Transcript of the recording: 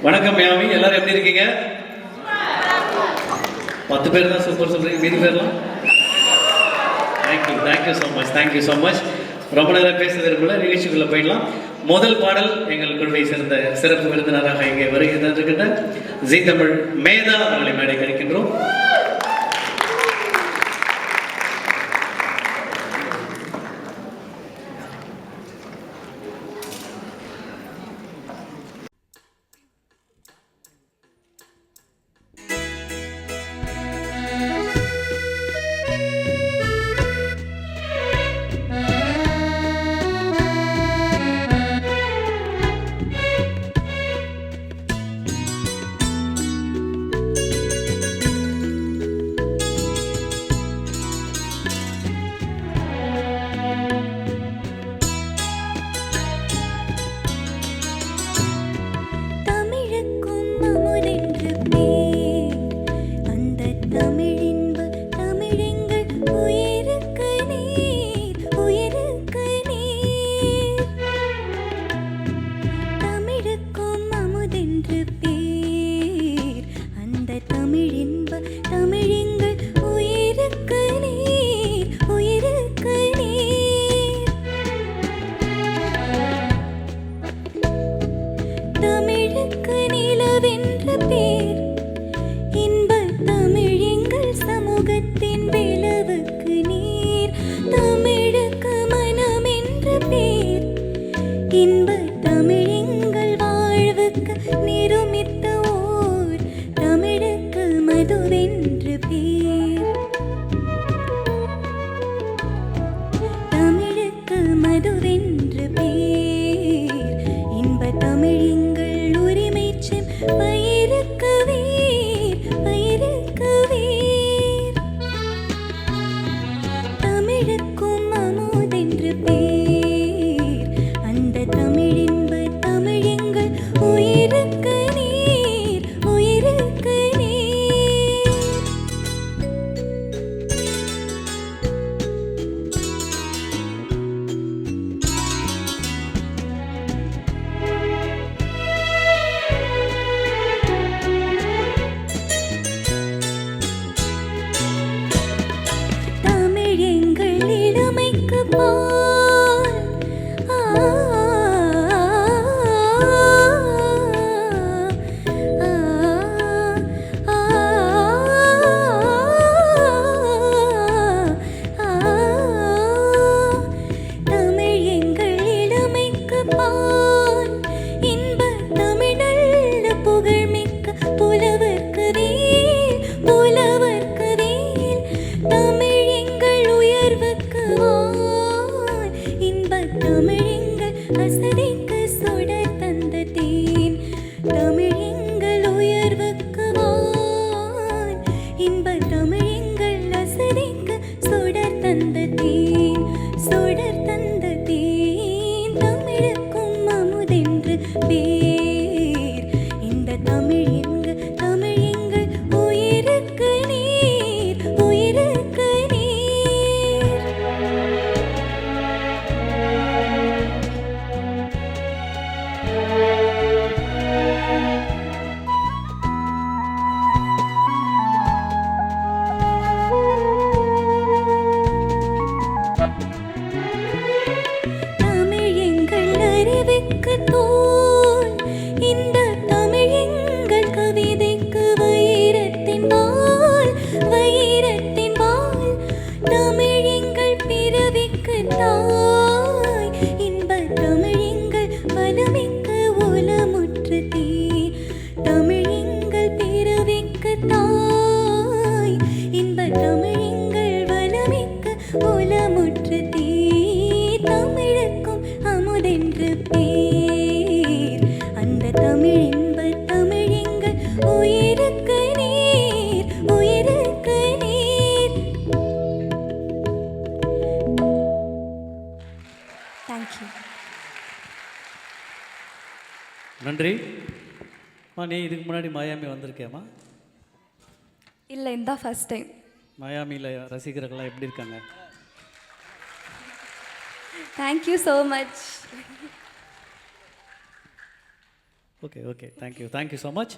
வணக்கம் மியாமி, எல்லாரும் எப்படி இருக்கீங்க? 10 பேர் தான் சூப்பர் சொல்றீங்க, மீதி பேர்லாம் தேங்க்யூ ஸோ மச். ரொம்ப நேரம் பேசுவதற்குள்ள நிகழ்ச்சிக்குள்ள போயிடலாம். முதல் பாடல் எங்கள் குழுவை சேர்ந்த சிறப்பு விருந்தினராக இங்கே வருகை தந்திருக்கின்ற ஜீ தமிழ் மேதா அவர்களை மேடை கிடைக்கின்றோம். நன்றி. நீ இதுக்கு முன்னாடி மயாமி வந்திருக்கேம்மா? இல்லை, இந்த ஃபர்ஸ்ட் டைம். மயாமியில் ரசிகர்கள்லாம் எப்படி இருக்காங்க? Thank you so much. Okay thank you so much